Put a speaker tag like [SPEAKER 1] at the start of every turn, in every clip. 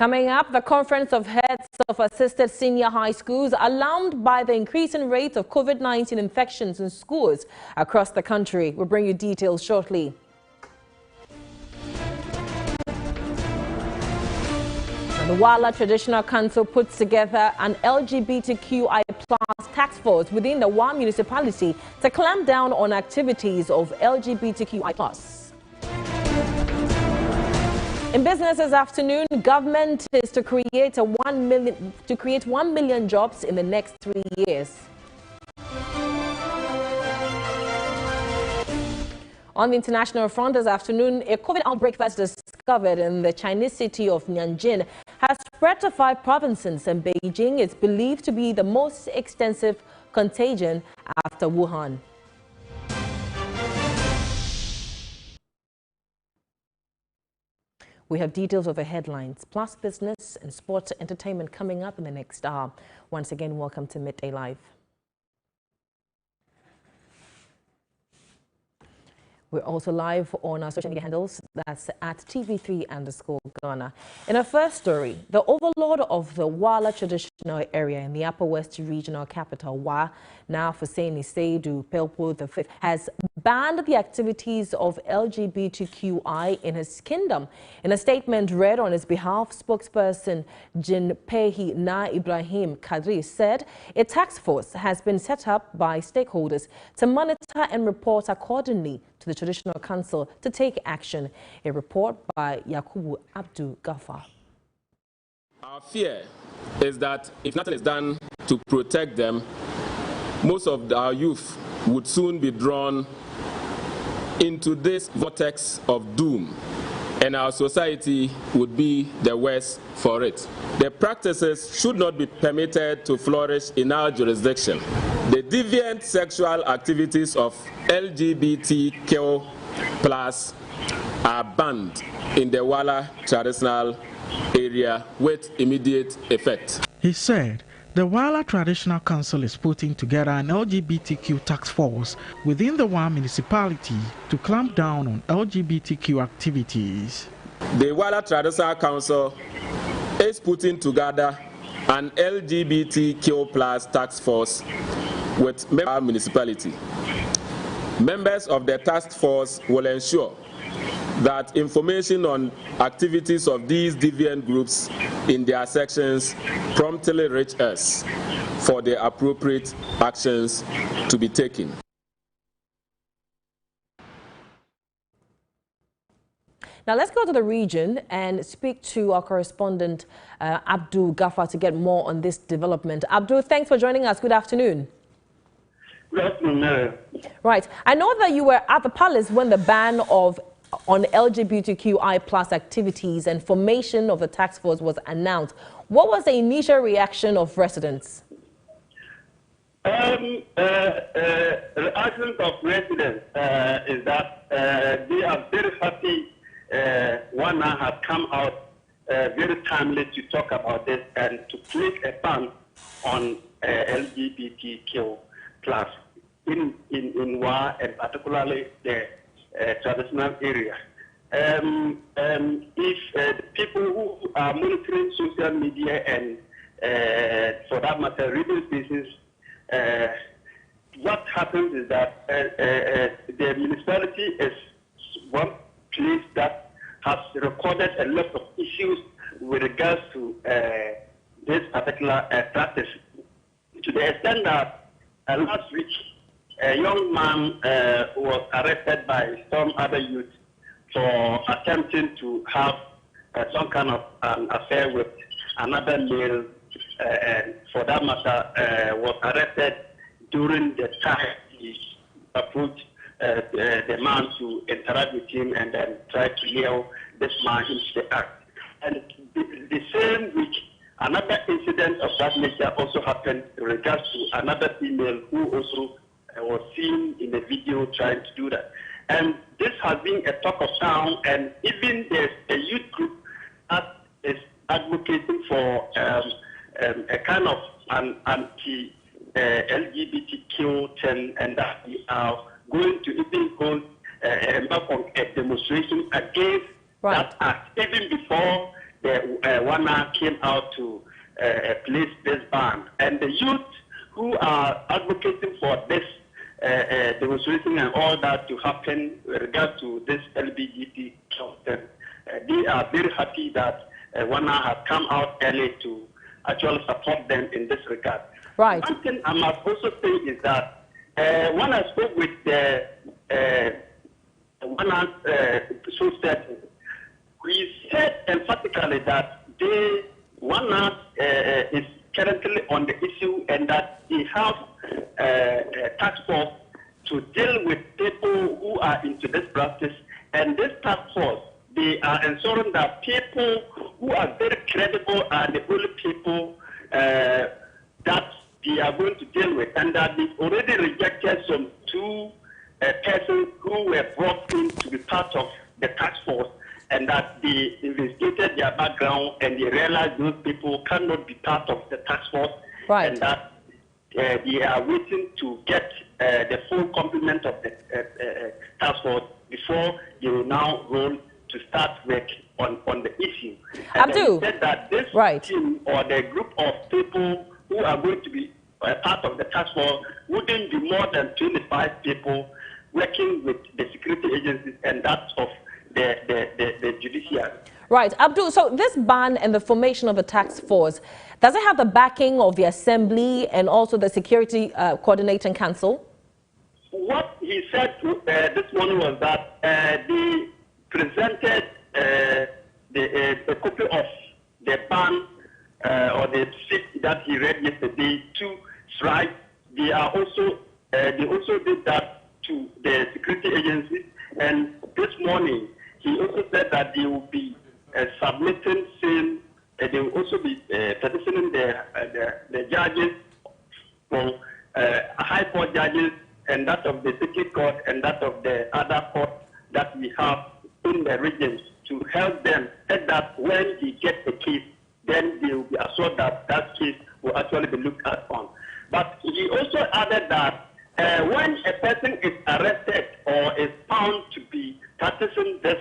[SPEAKER 1] Coming up, the Conference of Heads of Assisted Senior High Schools alarmed by the increasing rate of COVID-19 infections in schools across the country. We'll bring you details shortly. And the Wala Traditional Council puts together an LGBTQI+ task force within the Wa municipality to clamp down on activities of LGBTQI+. In business this afternoon, government is to create 1 million jobs in the next 3 years. On the international front this afternoon, a COVID outbreak first discovered in the Chinese city of Nanjing has spread to 5 provinces, and Beijing is believed to be the most extensive contagion after Wuhan. We have details of the headlines, plus business and sports entertainment coming up in the next hour. Once again, welcome to Midday Live. We're also live on our social media handles, that's at TV3_Ghana. In our first story, the overlord of the Wala traditional area in the Upper West Regional Capital, Wa, now Hussein Seidu Pelpo V, has banned the activities of LGBTQI in his kingdom. In a statement read on his behalf, spokesperson Jinpehi Na Ibrahim Kadri said a task force has been set up by stakeholders to monitor and report accordingly to the Traditional Council to take action. A report by Yakubu Abdul Ghaffar.
[SPEAKER 2] Our fear is that if nothing is done to protect them, most of our youth would soon be drawn into this vortex of doom, and our society would be the worse for it. The practices should not be permitted to flourish in our jurisdiction. The deviant sexual activities of LGBTQ+ are banned in the Wala traditional area with immediate effect.
[SPEAKER 3] He said the Wala Traditional Council is putting together an LGBTQ task force within the Wa municipality to clamp down on LGBTQ activities.
[SPEAKER 2] The Wala Traditional Council is putting together an LGBTQ+ task force with our municipality. Members of the task force will ensure that information on activities of these deviant groups in their sections promptly reach us for the appropriate actions to be taken.
[SPEAKER 1] Now let's go to the region and speak to our correspondent Abdul Ghaffar to get more on this development. Abdul, thanks for joining us. Good afternoon.
[SPEAKER 4] Good afternoon.
[SPEAKER 1] Right. I know that you were at the palace when the ban on LGBTQI+ activities and formation of the task force was announced. What was the initial reaction of residents?
[SPEAKER 4] The reaction of residents is that they are very happy. One has come out very timely to talk about this and to place a ban on LGBTQ+ in Wa, and particularly the traditional area. If the people who are monitoring social media and, for that matter, radio stations, what happens is that the municipality is one place that has recorded a lot of issues with regards to this particular practice, to the extent that last week, a young man was arrested by some other youth for attempting to have some kind of an affair with another male, and for that matter, was arrested during the time he approached the man to interact with him and then try to lure this man into the act. And the same week, another incident of that nature also happened in regards to another female who also was seen in the video trying to do that. And this has been a talk of town, and even there's a youth group that is advocating for a kind of an anti-LGBTQ thing, and that we are going to even hold a demonstration against that act, even before the WANA came out to place this ban. And the youth who are advocating for this demonstration and all that to happen with regard to this LGBT content, they are very happy that WANA has come out early to actually support them in this regard.
[SPEAKER 1] Right.
[SPEAKER 4] One thing I must also say is that when I spoke with the WANA spokesperson, we said emphatically that WANA is currently on the issue and that they have a task force to deal with people who are into this practice. And this task force, they are ensuring that people who are very credible are the only people that they are going to deal with, and that they've already rejected some two persons who were brought in to be part of the task force, and that they investigated their background and they realized those people cannot be part of the task force,
[SPEAKER 1] right.
[SPEAKER 4] and that they are waiting to get the full complement of the task force before they will now roll to start work on the issue. And
[SPEAKER 1] Abdul,
[SPEAKER 4] said that this team or the group of people who are going to be part of the task force wouldn't be more than 25 people working with the security agencies and that of the judiciary.
[SPEAKER 1] Right. Abdul, so this ban and the formation of a task force, does it have the backing of the Assembly and also the Security Coordinating Council?
[SPEAKER 4] What he said this morning was that they presented a copy of the ban or the sheet that he read yesterday to SRI. They also did that to the security agencies, and this morning he also said that they will be submitting saying they will also be petitioning the judges from high court judges and that of the circuit court and that of the other court that we have in the regions to help them, and that when he gets a case, then they will be assured that that case will actually be looked at on. But he also added that when a person is arrested or is found to be practicing this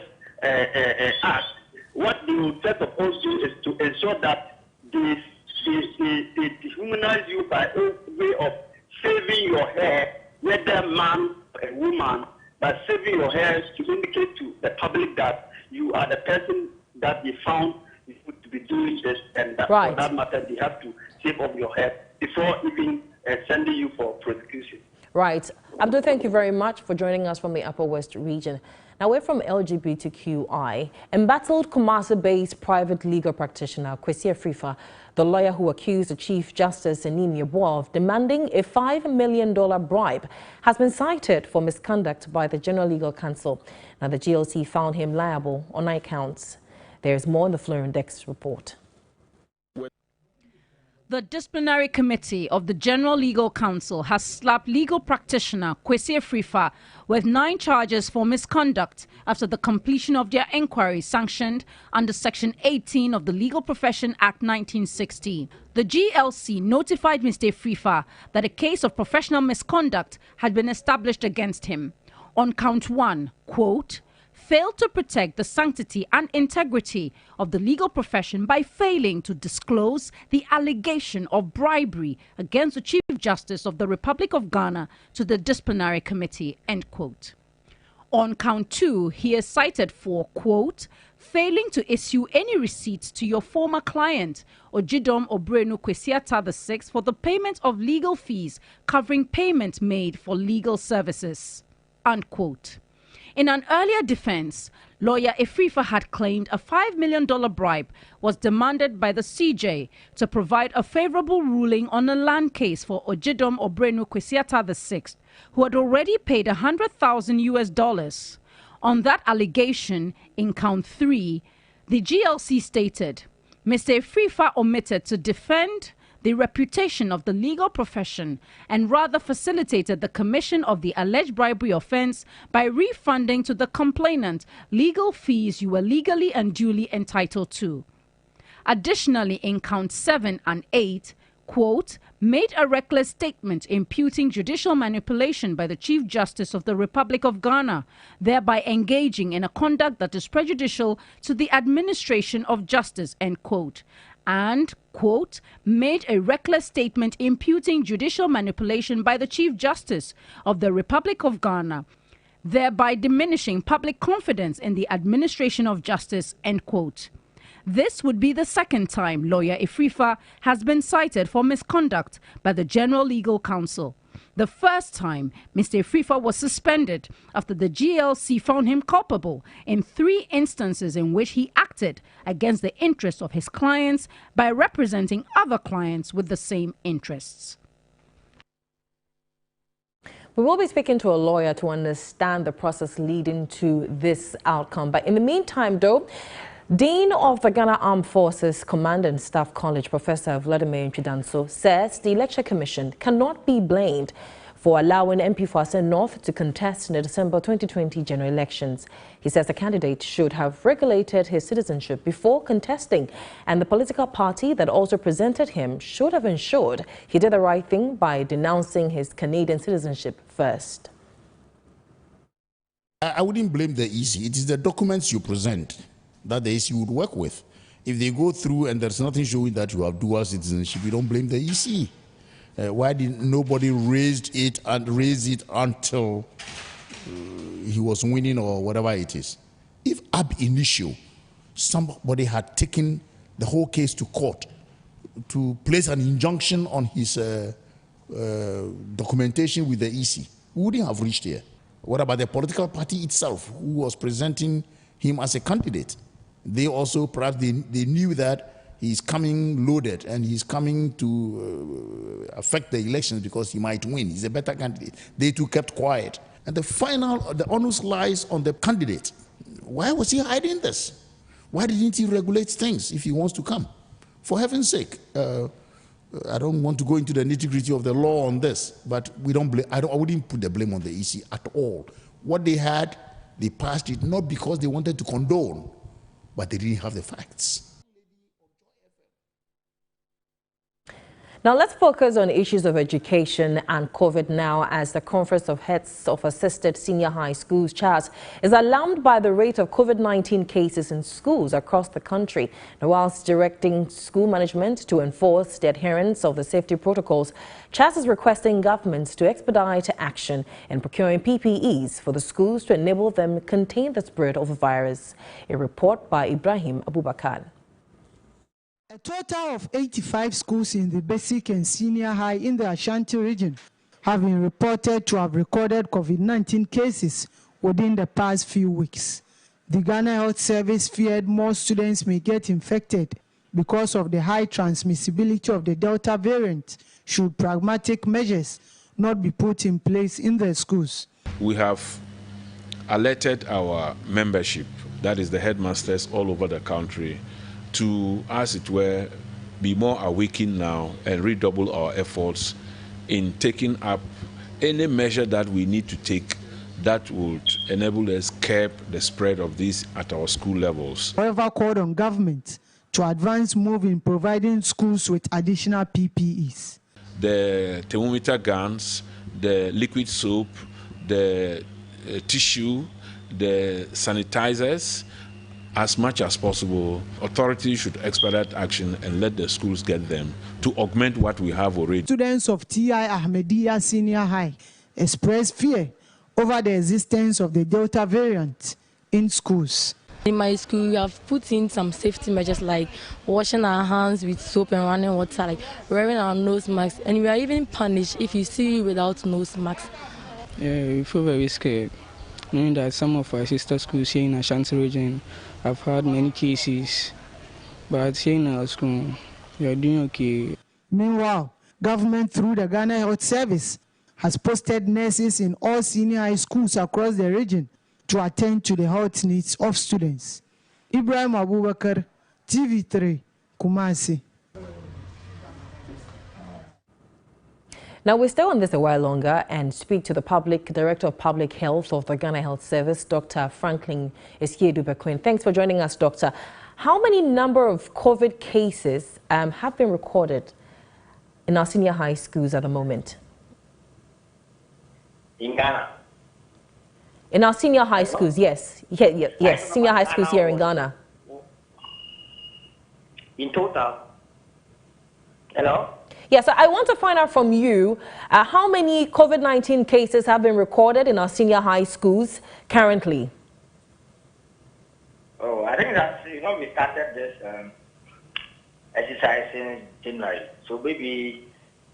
[SPEAKER 4] act, what they will first of all do is to ensure that they dehumanize you by way of shaving your hair, whether man or woman, by saving your hair to indicate to the public that you are the person that they found to be doing this, and that for that matter they have to shave off your hair before even sending you for prosecution. Right.
[SPEAKER 1] Abdul, thank you very much for joining us from the Upper West region. Now, we're from LGBTQI. Embattled Kumasi-based private legal practitioner Kwesi Afrifa, the lawyer who accused the Chief Justice Enini Yeboah of demanding a $5 million bribe, has been cited for misconduct by the General Legal Counsel. Now, the GLC found him liable on 9 counts. There's more in the Florian Dex report.
[SPEAKER 5] The Disciplinary Committee of the General Legal Counsel has slapped legal practitioner Kwesi Afrifa with 9 charges for misconduct after the completion of their inquiry sanctioned under Section 18 of the Legal Profession Act 1960. The GLC notified Mr. Afrifa that a case of professional misconduct had been established against him. On count 1, quote, failed to protect the sanctity and integrity of the legal profession by failing to disclose the allegation of bribery against the Chief Justice of the Republic of Ghana to the Disciplinary Committee, end quote. On count 2, he is cited for, quote, failing to issue any receipts to your former client, Ojidom Obrenu Kwesiata VI, for the payment of legal fees covering payment made for legal services, unquote. In an earlier defense, lawyer Afrifa had claimed a $5 million bribe was demanded by the CJ to provide a favorable ruling on a land case for Ojidom Obrenu Kwesiata VI, who had already paid $100,000. On that allegation, in count 3, the GLC stated, Mr. Afrifa omitted to defend the reputation of the legal profession and rather facilitated the commission of the alleged bribery offense by refunding to the complainant legal fees you were legally and duly entitled to. Additionally, in count 7 and 8, quote, made a reckless statement imputing judicial manipulation by the Chief Justice of the Republic of Ghana, thereby engaging in a conduct that is prejudicial to the administration of justice, end quote. And, quote, made a reckless statement imputing judicial manipulation by the Chief Justice of the Republic of Ghana, thereby diminishing public confidence in the administration of justice, end quote. This would be the second time lawyer Afrifa has been cited for misconduct by the General Legal Counsel. The first time, Mr. Afrifa was suspended after the GLC found him culpable in 3 instances in which he acted against the interests of his clients by representing other clients with the same interests.
[SPEAKER 1] We will be speaking to a lawyer to understand the process leading to this outcome. But in the meantime, though, Dean of the Ghana Armed Forces Command and Staff College, Professor Vladimir Chidanso, says the Election Commission cannot be blamed for allowing MP Fuasen North to contest in the December 2020 general elections. He says the candidate should have regulated his citizenship before contesting, and the political party that also presented him should have ensured he did the right thing by denouncing his Canadian citizenship first.
[SPEAKER 6] I wouldn't blame the EC. It is the documents you present that the EC would work with. If they go through and there's nothing showing that you have dual citizenship, you don't blame the EC. Why did nobody raise it until he was winning or whatever it is? If ab initio somebody had taken the whole case to court to place an injunction on his documentation with the EC, we wouldn't have reached here. What about the political party itself who was presenting him as a candidate? They also, perhaps they knew that he's coming loaded and he's coming to affect the elections because he might win. He's a better candidate. They too kept quiet. And the onus lies on the candidate. Why was he hiding this? Why didn't he regulate things if he wants to come? For heaven's sake, I don't want to go into the nitty-gritty of the law on this, but we don't blame. I wouldn't put the blame on the EC at all. What they had, they passed it not because they wanted to condone, but they didn't have the facts.
[SPEAKER 1] Now let's focus on issues of education and COVID now, as the Conference of Heads of Assisted Senior High Schools CHAS is alarmed by the rate of COVID-19 cases in schools across the country. Now, whilst directing school management to enforce the adherence of the safety protocols, CHAS is requesting governments to expedite action in procuring PPEs for the schools to enable them contain the spread of the virus. A report by Ibrahim Abubakar.
[SPEAKER 7] A total of 85 schools in the basic and senior high in the Ashanti region have been reported to have recorded COVID-19 cases within the past few weeks. The Ghana Health Service feared more students may get infected because of the high transmissibility of the Delta variant should pragmatic measures not be put in place in the schools.
[SPEAKER 8] We have alerted our membership, that is the headmasters all over the country, to, as it were, be more awakened now and redouble our efforts in taking up any measure that we need to take that would enable us curb the spread of this at our school levels.
[SPEAKER 7] However, called on government to advance move in providing schools with additional PPEs.
[SPEAKER 8] The thermometer guns, the liquid soap, the tissue, the sanitizers, as much as possible, authorities should expedite action and let the schools get them to augment what we have already.
[SPEAKER 7] Students of T.I. Ahmadiyya Senior High expressed fear over the existence of the Delta variant in schools.
[SPEAKER 9] In my school, we have put in some safety measures like washing our hands with soap and running water, like wearing our nose masks, and we are even punished if you see without nose masks.
[SPEAKER 10] Yeah, we feel very scared, knowing that some of our sister schools here in Ashanti region have had many cases, but here in our school, we are doing okay.
[SPEAKER 7] Meanwhile, government through the Ghana Health Service has posted nurses in all senior high schools across the region to attend to the health needs of students. Ibrahim Abubakar, TV3, Kumasi.
[SPEAKER 1] Now, we stay on this a while longer and speak to the Director of Public Health of the Ghana Health Service, Dr. Franklin Esiedu-Bequin. Thanks for joining us, Doctor. How many number of COVID cases have been recorded in our senior high schools at the moment?
[SPEAKER 11] In Ghana?
[SPEAKER 1] In our senior high schools, yes. Yes, senior high schools here in Ghana.
[SPEAKER 11] In total? Hello?
[SPEAKER 1] Yes, I want to find out from you how many COVID-19 cases have been recorded in our senior high schools currently?
[SPEAKER 11] Oh, I think that, we started this exercise in January. So maybe,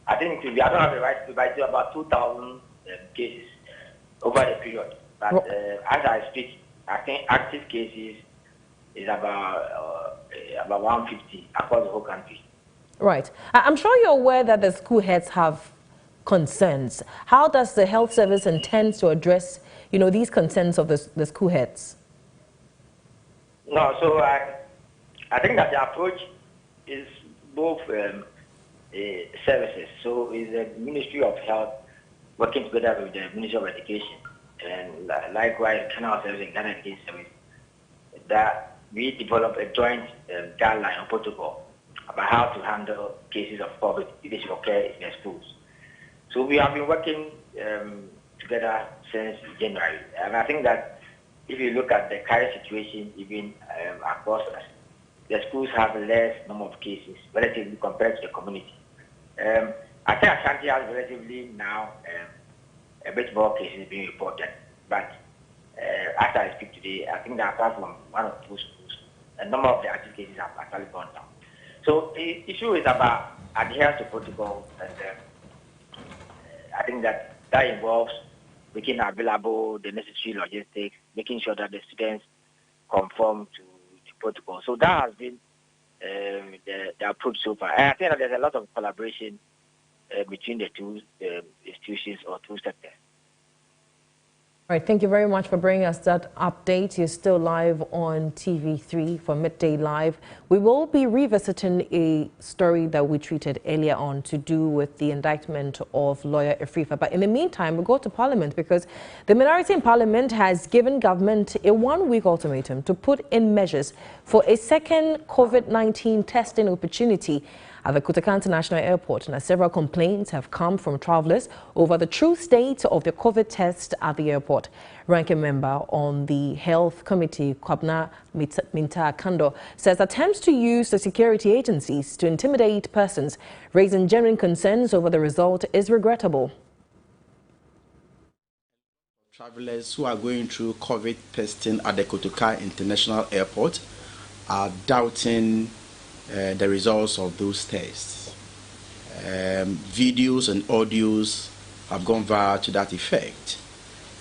[SPEAKER 11] I think I don't have the right to buy about 2,000 cases over the period. But as I speak, I think active cases is about 150 across the whole country.
[SPEAKER 1] Right. I'm sure you're aware that the school heads have concerns. How does the health service intend to address, these concerns of the school heads?
[SPEAKER 11] No, so I think that the approach is both services. So it's the Ministry of Health working together with the Ministry of Education, and likewise Canal Service and Ghana Education Service, that we develop a joint guideline or protocol about how to handle cases of COVID if they occur in the schools. So we have been working together since January, and I think that if you look at the current situation, even across us, the schools have less number of cases relatively compared to the community. I think Ashanti has relatively now a bit more cases being reported, but as I speak today, I think that apart from one or two schools, the number of the active cases have actually gone down. So the issue is about adherence to protocol, and I think that involves making available the necessary logistics, making sure that the students conform to the protocol. So that has been the approach so far. And I think that there's a lot of collaboration between the two institutions or two sectors.
[SPEAKER 1] All right, thank you very much for bringing us that update. You're still live on TV3 for Midday Live. We will be revisiting a story that we treated earlier on to do with the indictment of lawyer Afrifa. But in the meantime, we'll go to Parliament because the minority in Parliament has given government a one-week ultimatum to put in measures for a second COVID-19 testing opportunity at the Kotoka International Airport. Now, several complaints have come from travelers over the true state of the COVID test at the airport. Ranking member on the Health Committee, Kwabna Minta Kando, says attempts to use the security agencies to intimidate persons raising genuine concerns over the result is regrettable.
[SPEAKER 12] Travelers who are going through COVID testing at the Kotoka International Airport are doubting the results of those tests. Videos and audios have gone viral to that effect,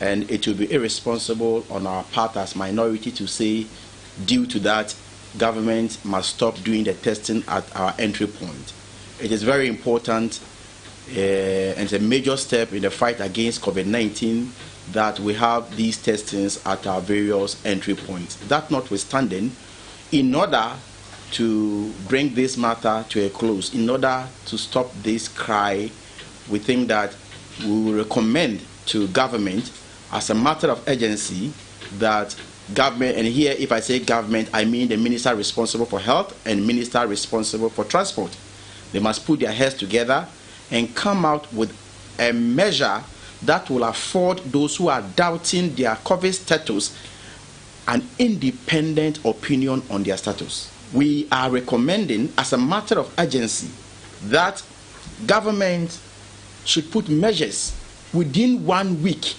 [SPEAKER 12] and it will be irresponsible on our part as minority to say, due to that, government must stop doing the testing at our entry point. It is very important and it's a major step in the fight against COVID-19 that we have these testings at our various entry points. That notwithstanding, in order to bring this matter to a close, in order to stop this cry, we think that we will recommend to government as a matter of urgency that government, and here if I say government, I mean the minister responsible for health and minister responsible for transport. They must put their heads together and come out with a measure that will afford those who are doubting their COVID status an independent opinion on their status. We are recommending as a matter of urgency that government should put measures within 1 week,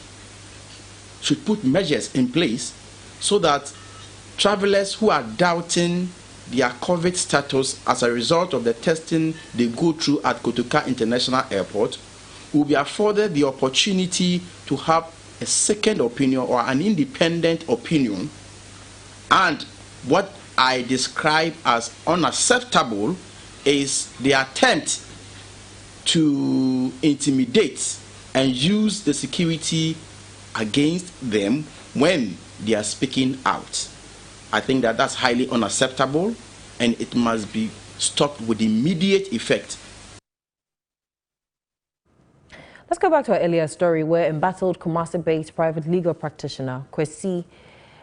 [SPEAKER 12] should put measures in place so that travelers who are doubting their COVID status as a result of the testing they go through at Kotoka International Airport will be afforded the opportunity to have a second opinion or an independent opinion. And what I describe as unacceptable is the attempt to intimidate and use the security against them when they are speaking out. I think that that's highly unacceptable and it must be stopped with immediate effect.
[SPEAKER 1] Let's go back to our earlier story where embattled Kumasi-based private legal practitioner Kwesi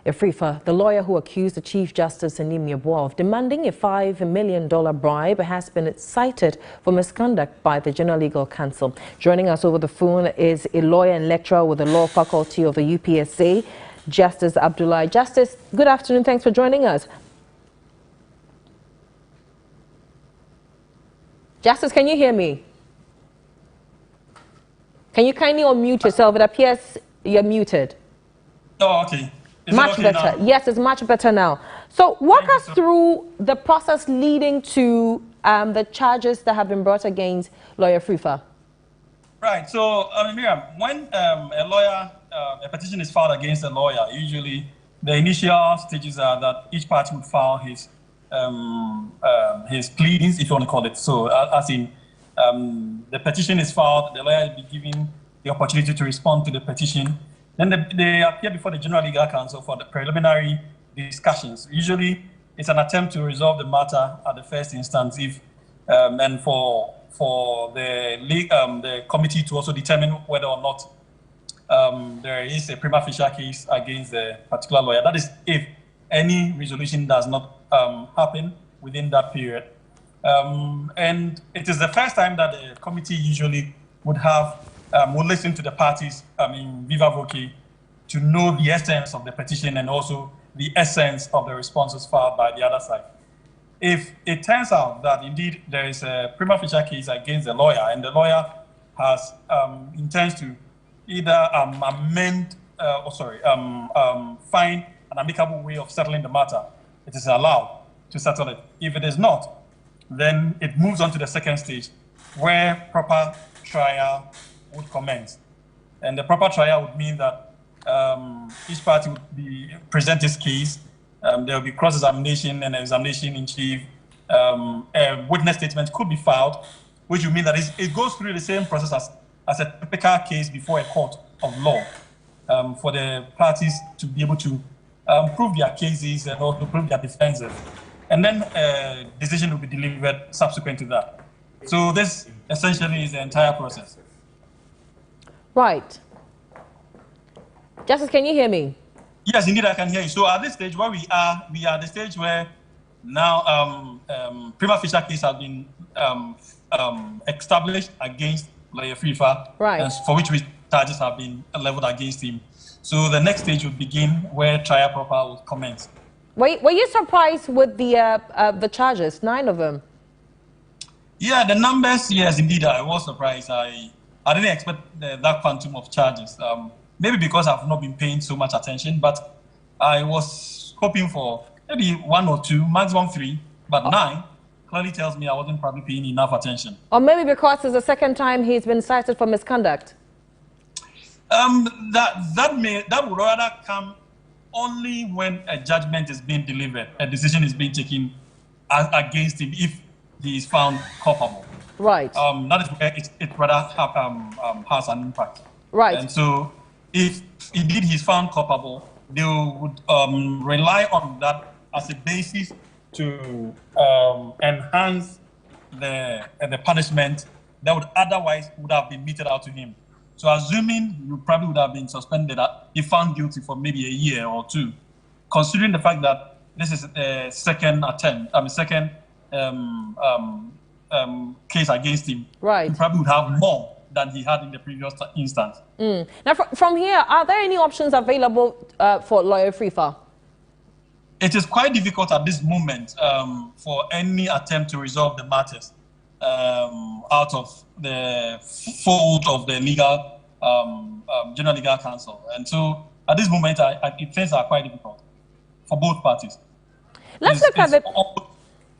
[SPEAKER 1] Efrifa, the lawyer who accused the Chief Justice Anemia Boa of demanding a $5 million bribe, has been cited for misconduct by the General Legal Counsel. Joining us over the phone is a lawyer and lecturer with the Law Faculty of the UPSA, Justice Abdullahi. Justice, good afternoon. Thanks for joining us. Justice, can you hear me? Can you kindly unmute yourself? It appears you're muted.
[SPEAKER 13] Oh, okay. Is
[SPEAKER 1] much
[SPEAKER 13] it okay
[SPEAKER 1] better.
[SPEAKER 13] now?
[SPEAKER 1] Yes, it's much better now. So walk us through the process leading to the charges that have been brought against lawyer Efrifa.
[SPEAKER 13] Right. So, Miriam, when a petition is filed against a lawyer, usually the initial stages are that each party would file his pleadings, if you want to call it so. As in, the petition is filed, the lawyer will be given the opportunity to respond to the petition. Then they appear before the General Legal Counsel for the preliminary discussions. Usually, it's an attempt to resolve the matter at the first instance, if and for the committee to also determine whether or not there is a prima facie case against the particular lawyer. That is, if any resolution does not happen within that period. And it is the first time that the committee usually would listen to the parties, viva voce, to know the essence of the petition and also the essence of the responses filed by the other side. If it turns out that indeed there is a prima facie case against the lawyer and the lawyer intends to either find an amicable way of settling the matter, it is allowed to settle it. If it is not, then it moves on to the second stage, where proper trial would commence. And the proper trial would mean that each party would present its case. There will be cross-examination and examination in chief. A witness statement could be filed, which would mean that it goes through the same process as a typical case before a court of law, for the parties to be able to prove their cases and also prove their defenses. And then a decision will be delivered subsequent to that. So this essentially is the entire process.
[SPEAKER 1] Right. Justice, can you hear me?
[SPEAKER 13] Yes, indeed, I can hear you. So at this stage where we are at the stage where now prima facie case has been established against lawyer Efrifa,
[SPEAKER 1] right,
[SPEAKER 13] for which charges have been leveled against him. So the next stage would begin where trial proper will commence.
[SPEAKER 1] Were you surprised with the charges, 9 of them?
[SPEAKER 13] Yeah, the numbers, yes, indeed, I was surprised. I didn't expect that quantum of charges. Maybe because I've not been paying so much attention, but I was hoping for maybe 1 or 2, maximum 3, but 9 clearly tells me I wasn't probably paying enough attention.
[SPEAKER 1] Or maybe because it's the second time he's been cited for misconduct.
[SPEAKER 13] That would rather come only when a judgment is being delivered, a decision is being taken against him if he is found culpable.
[SPEAKER 1] Right.
[SPEAKER 13] That is where it rather has an impact.
[SPEAKER 1] Right.
[SPEAKER 13] And so if indeed he's found culpable, they would rely on that as a basis to enhance the punishment that would otherwise would have been meted out to him. So assuming you probably would have been suspended if found guilty for maybe a year or 2, considering the fact that this is a second case against him,
[SPEAKER 1] right,
[SPEAKER 13] he probably would have more than he had in the previous instance.
[SPEAKER 1] Now, from here, are there any options available for lawyer Efrifa?
[SPEAKER 13] It is quite difficult at this moment for any attempt to resolve the matters out of the fold of the legal General Legal Counsel. And so at this moment, things are quite difficult for both parties.
[SPEAKER 1] Let's look at it.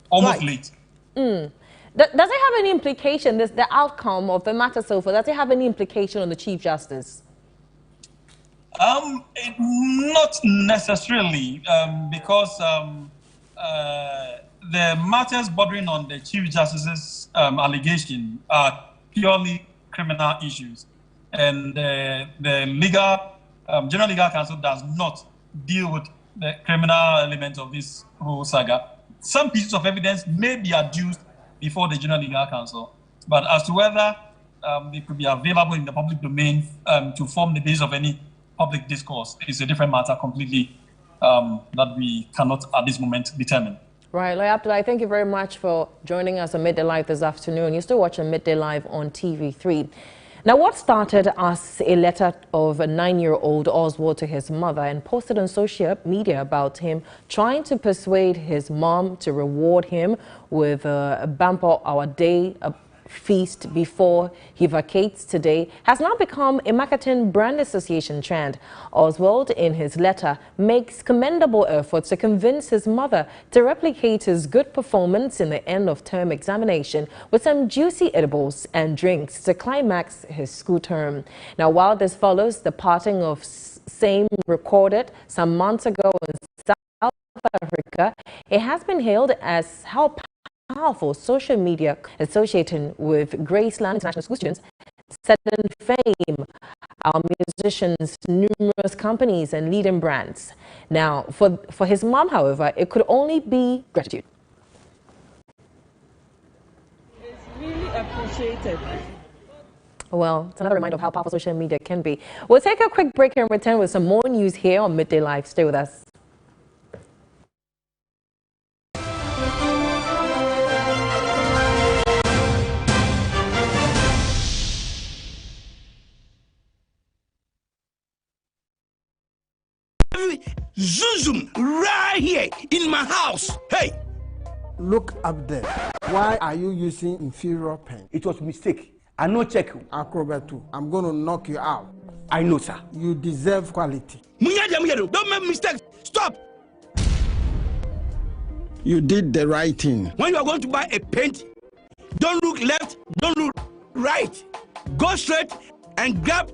[SPEAKER 13] Almost late.
[SPEAKER 1] Does it have any implication, the outcome of the matter so far, does it have any implication on the Chief Justice?
[SPEAKER 13] Not necessarily, because the matters bordering on the Chief Justice's allegation are purely criminal issues. And the General Legal Counsel does not deal with the criminal element of this whole saga. Some pieces of evidence may be adduced before the General Legal Counsel, but as to whether they could be available in the public domain to form the basis of any public discourse is a different matter completely. that we cannot at this moment determine.
[SPEAKER 1] Right, Lawyer Abdullah, thank you very much for joining us on Midday Live this afternoon. You're still watching Midday Live on TV3. Now, what started as a letter of a 9-year-old Oswald to his mother and posted on social media about him trying to persuade his mom to reward him with a bumper our day feast before he vacates today has now become a marketing brand association trend. Oswald, in his letter, makes commendable efforts to convince his mother to replicate his good performance in the end-of-term examination with some juicy edibles and drinks to climax his school term. Now, while this follows the parting of same recorded some months ago in South Africa, it has been hailed as how powerful social media associating with Graceland International School students set in fame our musicians, numerous companies and leading brands. Now, for his mom, however, it could only be gratitude.
[SPEAKER 14] It's really appreciated.
[SPEAKER 1] Well, it's another reminder of how powerful social media can be. We'll take a quick break and return with some more news here on Midday Live. Stay with us.
[SPEAKER 15] Zoom right here in my house. Hey,
[SPEAKER 16] look up there. Why are you using inferior pen?
[SPEAKER 15] It was a mistake. I no check.
[SPEAKER 16] Acrobat, I'm going to knock you out.
[SPEAKER 15] I know, sir.
[SPEAKER 16] You deserve quality.
[SPEAKER 15] Don't make mistakes. Stop.
[SPEAKER 16] You did the right thing.
[SPEAKER 15] When you are going to buy a paint, don't look left, don't look right. Go straight and grab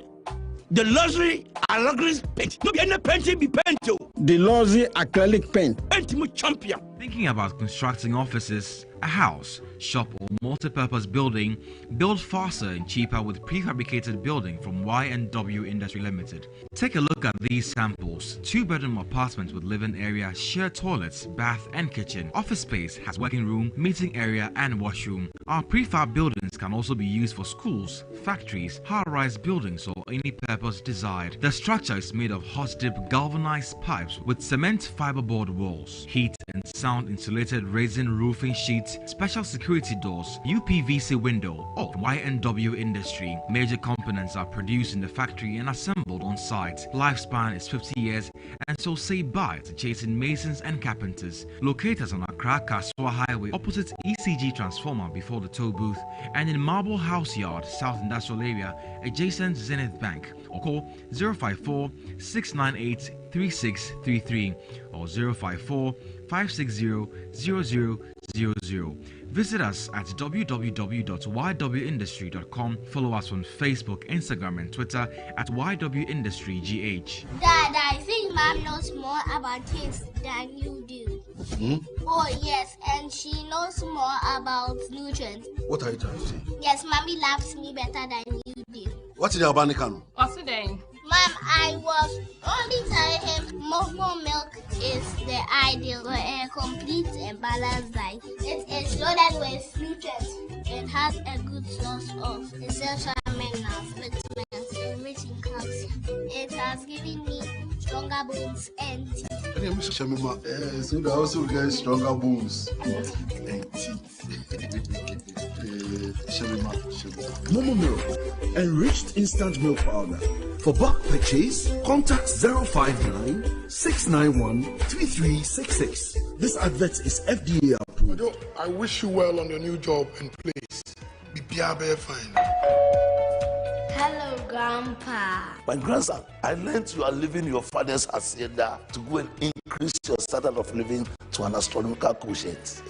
[SPEAKER 15] the luxury acrylic paint. No be any painting be paint.
[SPEAKER 16] The luxury acrylic paint.
[SPEAKER 15] Paint champion.
[SPEAKER 17] Thinking about constructing offices, a house, shop or multi-purpose building, build faster and cheaper with prefabricated building from Y&W Industry Limited. Take a look at these samples. 2-bedroom apartment with living area, shared toilets, bath and kitchen. Office space has working room, meeting area and washroom. Our prefab buildings can also be used for schools, factories, high-rise buildings or any purpose desired. The structure is made of hot-dip galvanized pipes with cement fiberboard walls, heat and sound insulated resin roofing sheets, special security doors, UPVC window, or Y&W Industry. Major components are produced in the factory and assembled on site. Lifespan is 50 years, and so say bye to chasing masons and carpenters. Locate us on Accra Kaswa Highway opposite ECG transformer before the toll booth, and in Marble House Yard, South Industrial Area, adjacent Zenith Bank, or call 054-698-3633 or 054-560-0000. Visit us at www.ywindustry.com. Follow us on Facebook, Instagram and Twitter at YWIndustrygH.
[SPEAKER 18] Dad, I think Mom knows more about things than you do. Oh yes, and she knows more about nutrients.
[SPEAKER 19] What are you trying to say?
[SPEAKER 18] Yes, Mommy loves me better than you do.
[SPEAKER 19] What's in the Abanikano?
[SPEAKER 18] What's it then? Mom, I was only telling him Momo milk is the ideal for a complete and balanced diet. It is loaded with nutrients. It has a good source of essential minerals, vitamins, and rich in calcium. It has given me stronger bones and teeth.
[SPEAKER 19] So they also get stronger bones and teeth.
[SPEAKER 20] Momo milk, enriched instant milk powder. For bulk purchase, contact 059-691-3366. This advert is FDA approved.
[SPEAKER 19] I wish you well on your new job and place. Be fine.
[SPEAKER 18] Hello, Grandpa.
[SPEAKER 21] My grandson, I learned you are leaving your father's hacienda to go and increase your standard of living to an astronomical quotient.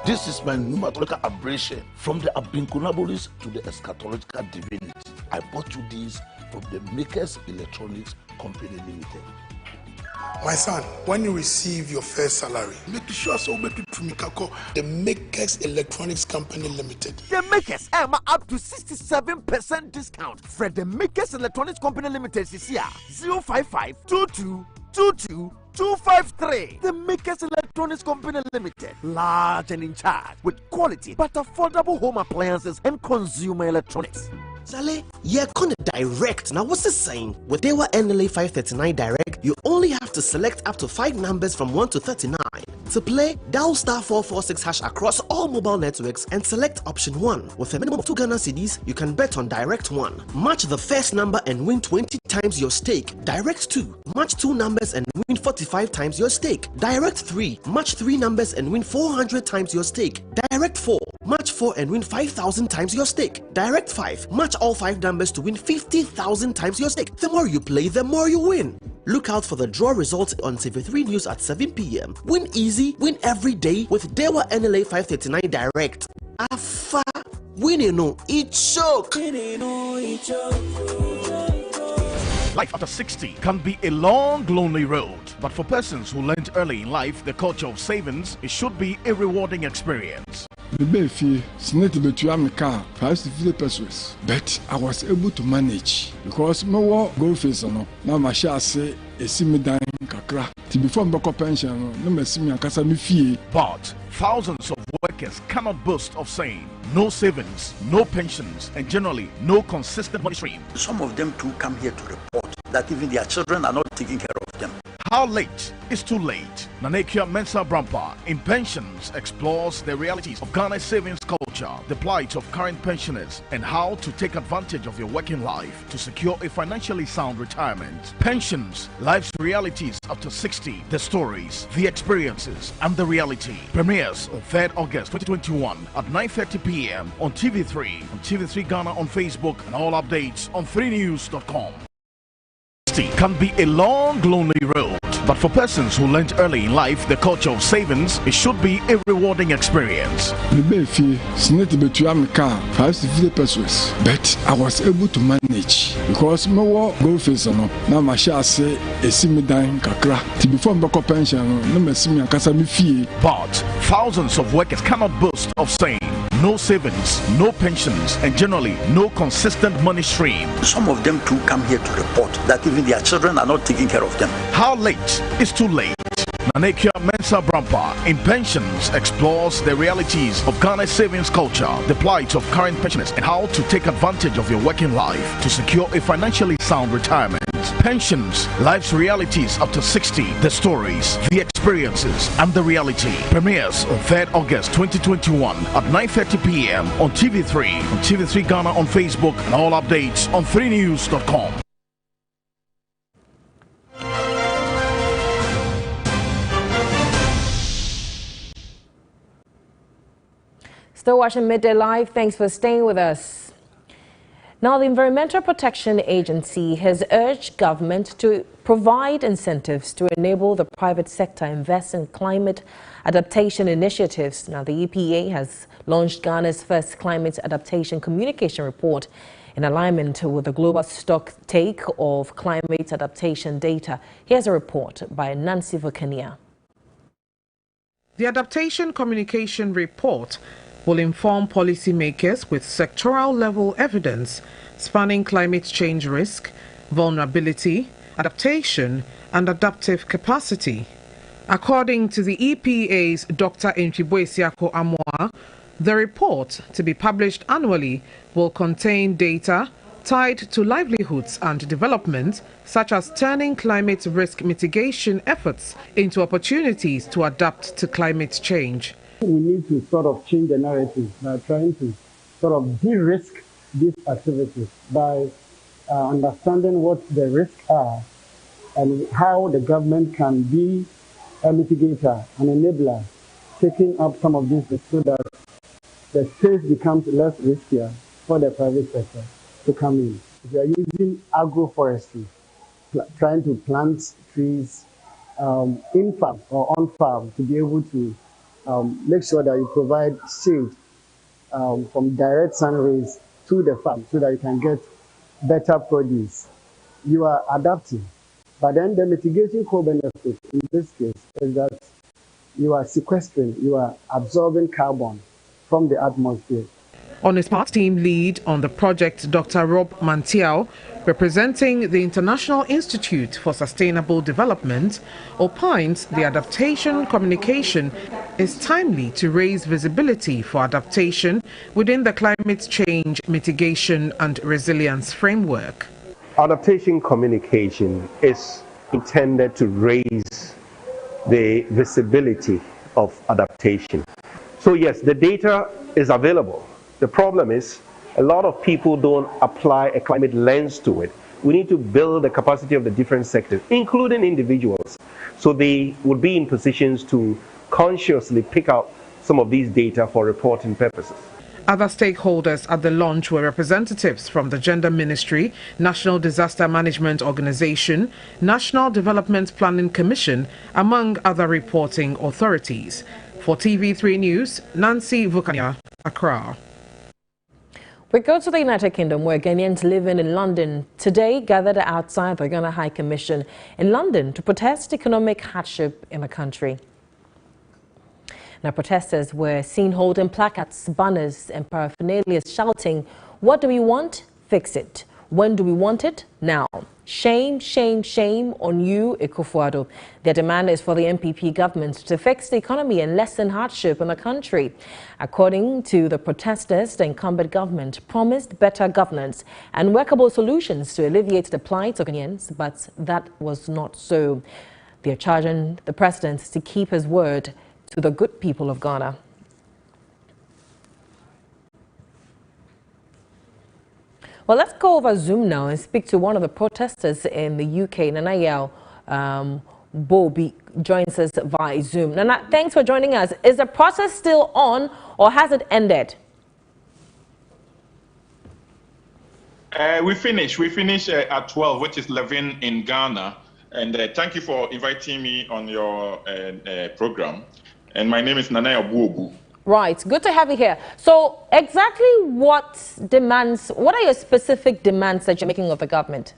[SPEAKER 21] This is my pneumatochoric abrasion from the abincunabolis to the eschatological divinity. I bought you these from the Makers Electronics Company Limited.
[SPEAKER 19] My son, when you receive your first salary, make sure so make it to the Makers Electronics Company Limited.
[SPEAKER 22] The Makers are up to 67% discount for the Makers Electronics Company Limited this year. 055-2222-253. The Makers Electronics Company Limited. Large and in charge with quality but affordable home appliances and consumer electronics.
[SPEAKER 2] Sale, you're gonna direct. Now, what's this saying? With Dewa NLA 539 Direct, you only have to select up to 5 numbers from 1 to 39. To play, dial *446# across all mobile networks and select option 1. With a minimum of 2 Ghana cedis, you can bet on Direct 1. Match the first number and win 20 times your stake. Direct 2. Match 2 numbers and win 45 times your stake. Direct 3. Match 3 numbers and win 400 times your stake. Direct 4. Match 4 and win 5,000 times your stake. Direct 5. Match all 5 numbers to win 50,000 times your stake. The more you play, the more you win. Look out for the draw results on TV3 News at 7 p.m. Win easy, win every day with Dewa NLA 539 Direct. Afa, winning no, it choke.
[SPEAKER 3] Life after 60 can be a long, lonely road. But for persons who learned early in life the culture of savings, it should be a rewarding experience.
[SPEAKER 23] The Senate between my car 550 pesos, but I was able to manage because my work go face on now my share say a simi dying kakra. Before my pension, no me simi akasa mi fee.
[SPEAKER 3] But thousands of workers cannot boast of saying no savings, no pensions, and generally no consistent money stream.
[SPEAKER 21] Some of them too come here to report that even their children are not taking care of them.
[SPEAKER 3] How late is too late? Nanekia Mensa Brampa in Pensions explores the realities of Ghana's savings culture, the plight of current pensioners, and how to take advantage of your working life to secure a financially sound retirement. Pensions, life's realities up to 60, the stories, the experiences, and the reality. Premieres on 3rd August 2021 at 9:30 p.m. on TV3, on TV3 Ghana on Facebook, and all updates on 3news.com. Can be a long, lonely road, but for persons who learned early in life the culture of savings, it should be a rewarding experience.
[SPEAKER 23] The Senate between my car 550 pesos, but I was able to manage because my work go face on now my share say a simi dying kakra. Before my pension, no me simi akasa mi fee.
[SPEAKER 3] But thousands of workers cannot boast of saying no savings, no pensions, and generally no consistent money stream.
[SPEAKER 21] Some of them too come here to report that even their children are not taking care of them.
[SPEAKER 3] How late is too late? Nanekia Mensa Brampa in Pensions explores the realities of Ghana's savings culture, the plight of current pensioners, and how to take advantage of your working life to secure a financially sound retirement. Pensions, life's realities up to 60, the stories, the experiences, and the reality. Premieres on 3rd August 2021 at 9:30 p.m. on TV3, on TV3 Ghana on Facebook, and all updates on 3news.com.
[SPEAKER 1] Still watching Midday Live. Thanks for staying with us. Now, the Environmental Protection Agency has urged government to provide incentives to enable the private sector invest in climate adaptation initiatives. Now, the EPA has launched Ghana's first climate adaptation communication report in alignment with the global stock take of climate adaptation data. Here's a report by Nancy Vukania.
[SPEAKER 24] The Adaptation Communication Report will inform policymakers with sectoral-level evidence spanning climate change risk, vulnerability, adaptation, and adaptive capacity. According to the EPA's Dr. Nchibwesiako Amoa, the report, to be published annually, will contain data tied to livelihoods and development, such as turning climate risk mitigation efforts into opportunities to adapt to climate change.
[SPEAKER 25] We need to sort of change the narrative by trying to sort of de-risk these activities by understanding what the risks are and how the government can be a mitigator, an enabler, taking up some of these risks so that the space becomes less riskier for the private sector to come in. If you are using agroforestry, trying to plant trees in farm or on farm to be able to make sure that you provide shade from direct sun rays to the farm so that you can get better produce. You are adapting. But then the mitigation co-benefit in this case is that you are sequestering, you are absorbing carbon from the atmosphere.
[SPEAKER 24] On his part, team lead on the project, Dr. Rob Mantiao, representing the International Institute for Sustainable Development, opines the adaptation communication is timely to raise visibility for adaptation within the climate change mitigation and resilience framework.
[SPEAKER 4] Adaptation communication is intended to raise the visibility of adaptation. So yes, the data is available. The problem is a lot of people don't apply a climate lens to it. We need to build the capacity of the different sectors, including individuals, so they would be in positions to consciously pick out some of these data for reporting purposes.
[SPEAKER 24] Other stakeholders at the launch were representatives from the Gender Ministry, National Disaster Management Organization, National Development Planning Commission, among other reporting authorities. For TV3 News, Nancy Vukanya, Accra.
[SPEAKER 1] We go to the United Kingdom, where Ghanaians living in London today gathered outside the Ghana High Commission in London to protest economic hardship in the country. Now, protesters were seen holding placards, banners and paraphernalia shouting, "What do we want? Fix it. When do we want it? Now. Shame, shame, shame on you, Akufo-Addo." Their demand is for the NPP government to fix the economy and lessen hardship in the country. According to the protesters, the incumbent government promised better governance and workable solutions to alleviate the plight of Ghanaians, but that was not so. They are charging the president to keep his word to the good people of Ghana. Well, let's go over Zoom now and speak to one of the protesters in the UK. Nana Bobby joins us via Zoom. Nana, thanks for joining us. Is the process still on or has it ended?
[SPEAKER 5] We finish at 12, which is 11 in Ghana. And thank you for inviting me on your program. And my name is Nana Abuobu.
[SPEAKER 1] Right, good to have you here. So exactly what are your specific demands that you're making of the government?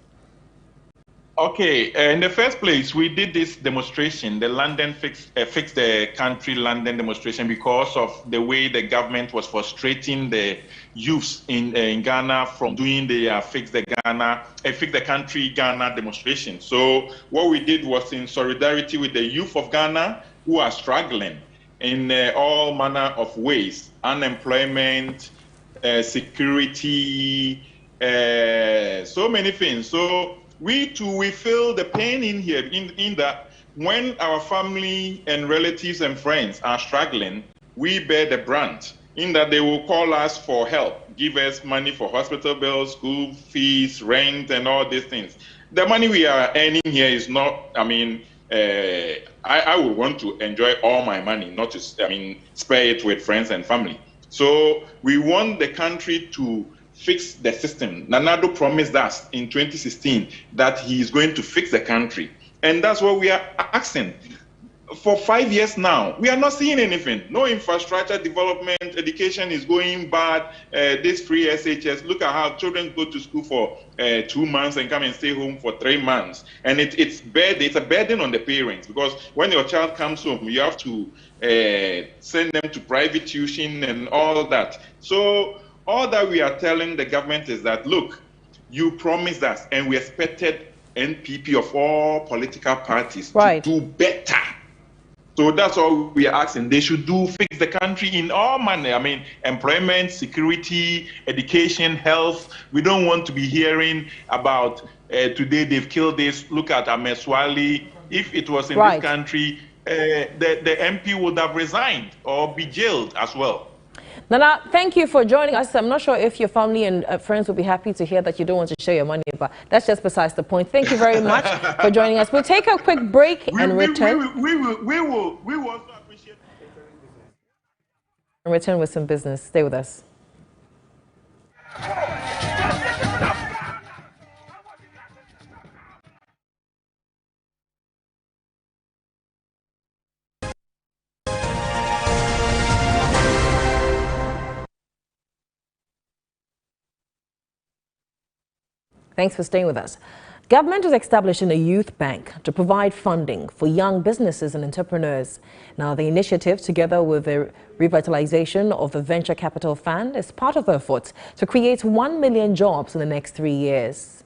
[SPEAKER 5] Okay, in the first place, we did this demonstration, the London Fix the Country London demonstration, because of the way the government was frustrating the youths in Ghana from doing the Fix the Country Ghana demonstration. So what we did was in solidarity with the youth of Ghana who are struggling in all manner of ways, unemployment, security, so many things. So we too, we feel the pain in here, in that when our family and relatives and friends are struggling, we bear the brunt, in that they will call us for help, give us money for hospital bills, school fees, rent, and all these things. The money we are earning here is not, I would want to enjoy all my money, not to, spare it with friends and family. So we want the country to fix the system. Nana-Addo promised us in 2016 that he is going to fix the country. And that's what we are asking. For 5 years now, we are not seeing anything. No infrastructure development, education is going bad. This free SHS, look at how children go to school for 2 months and come and stay home for 3 months. And it's a burden on the parents, because when your child comes home, you have to send them to private tuition and all that. So all that we are telling the government is that, look, you promised us, and we expected NPP of all political parties to do better. So that's all we are asking. They should fix the country in all manner. Employment, security, education, health. We don't want to be hearing about today they've killed this. Look at Ameswali. If it was in this country, the MP would have resigned or be jailed as well.
[SPEAKER 1] Nana, thank you for joining us. I'm not sure if your family and friends will be happy to hear that you don't want to share your money, but that's just besides the point. Thank you very much for joining us. We'll take a quick break and return.
[SPEAKER 5] We will also appreciate it.
[SPEAKER 1] And return with some business. Stay with us. Thanks for staying with us. Government is establishing a youth bank to provide funding for young businesses and entrepreneurs. Now, the initiative, together with the revitalization of the Venture Capital Fund, is part of efforts to create 1 million jobs in the next 3 years.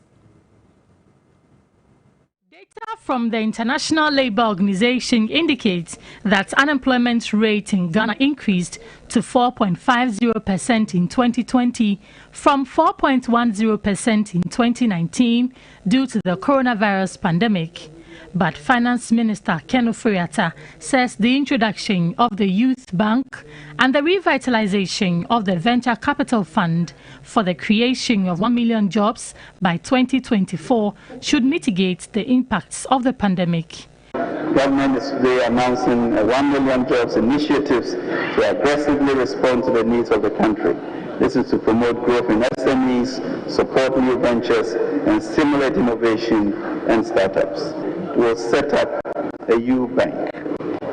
[SPEAKER 6] from the International Labour Organization indicates that unemployment rate in Ghana increased to 4.50% in 2020 from 4.10% in 2019 due to the coronavirus pandemic. But Finance Minister Ken Ofori-Atta says the introduction of the Youth Bank and the revitalization of the Venture Capital Fund for the creation of 1 million jobs by 2024 should mitigate the impacts of the pandemic.
[SPEAKER 7] Government is today announcing a 1 million jobs initiatives to aggressively respond to the needs of the country. This is to promote growth in SMEs, support new ventures, and stimulate innovation and startups. We'll set up a youth bank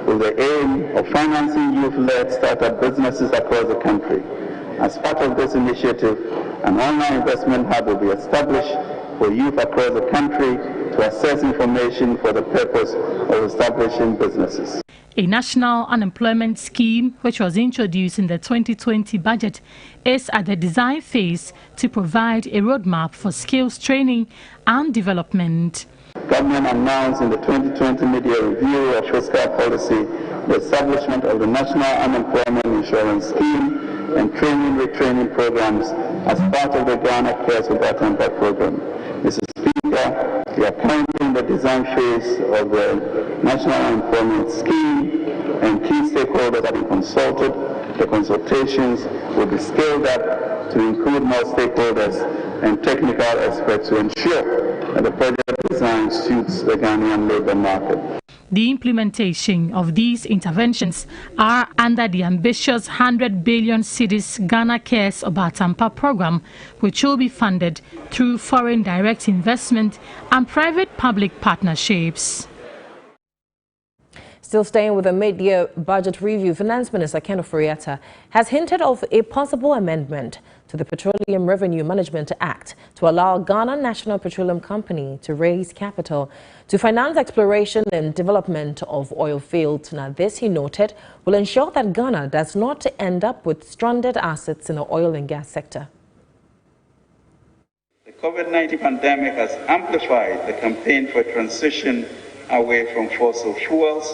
[SPEAKER 7] with the aim of financing youth-led startup businesses across the country. As part of this initiative, an online investment hub will be established for youth across the country to access information for the purpose of establishing businesses.
[SPEAKER 6] A national unemployment scheme, which was introduced in the 2020 budget, is at the design phase to provide a roadmap for skills training and development.
[SPEAKER 7] Government announced in the 2020 Midday review of fiscal policy the establishment of the National Unemployment Insurance Scheme and training-retraining programs as part of the Ghana Cares Without Temper program. Mr. Speaker, we are currently in the design phase of the National Unemployment Scheme, and key stakeholders have been consulted. The consultations will be scaled up to include more stakeholders and technical experts to ensure that the project design suits the Ghanaian labour market.
[SPEAKER 6] The implementation of these interventions are under the ambitious 100 billion cedis Ghana Cares Obatampa program, which will be funded through foreign direct investment and private-public partnerships.
[SPEAKER 1] Still staying with the mid-year budget review, Finance Minister Ken Ofori-Atta has hinted of a possible amendment to the Petroleum Revenue Management Act to allow Ghana National Petroleum Company to raise capital to finance exploration and development of oil fields. Now, this, he noted, will ensure that Ghana does not end up with stranded assets in the oil and gas sector.
[SPEAKER 8] The COVID-19 pandemic has amplified the campaign for transition away from fossil fuels.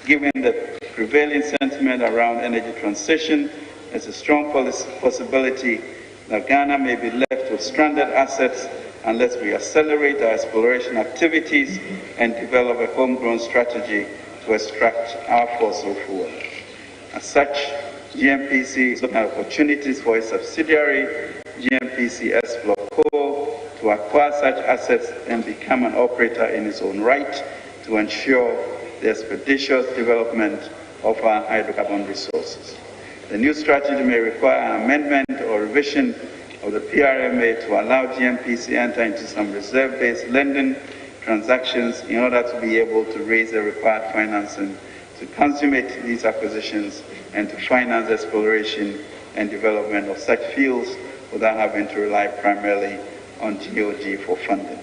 [SPEAKER 8] Given the prevailing sentiment around energy transition, there's a strong possibility that Ghana may be left with stranded assets unless we accelerate our exploration activities and develop a homegrown strategy to extract our fossil fuel. As such, GNPC is looking at opportunities for a subsidiary, GNPC Explorer Co., to acquire such assets and become an operator in its own right to ensure the expeditious development of our hydrocarbon resources. The new strategy may require an amendment or revision of the PRMA to allow GNPC to enter into some reserve-based lending transactions in order to be able to raise the required financing to consummate these acquisitions and to finance exploration and development of such fields without having to rely primarily on GOG for funding.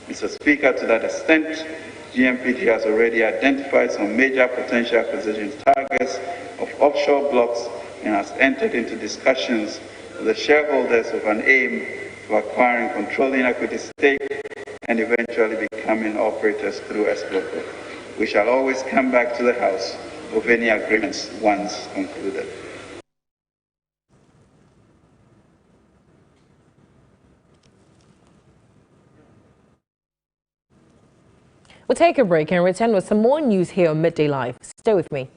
[SPEAKER 8] Mr. Speaker, to that extent, GNPT has already identified some major potential acquisition targets of offshore blocks and has entered into discussions with the shareholders with an aim to acquiring controlling equity stake and eventually becoming operators through Explorer. We shall always come back to the House with any agreements once concluded.
[SPEAKER 1] We'll take a break and return with some more news here on Midday Live. Stay with me.